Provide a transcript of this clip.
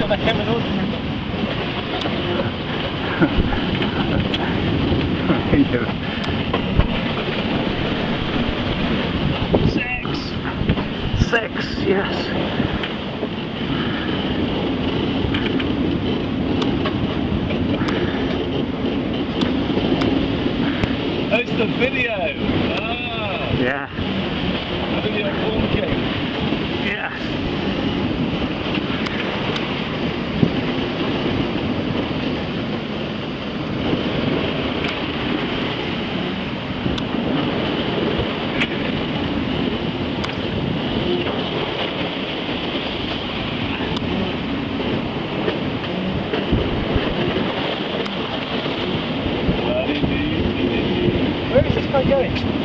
lo dejemos nosotros. Six, yes. Oh, it's the video. Ah. Yeah. Video walking. Yeah. Where is this guy going?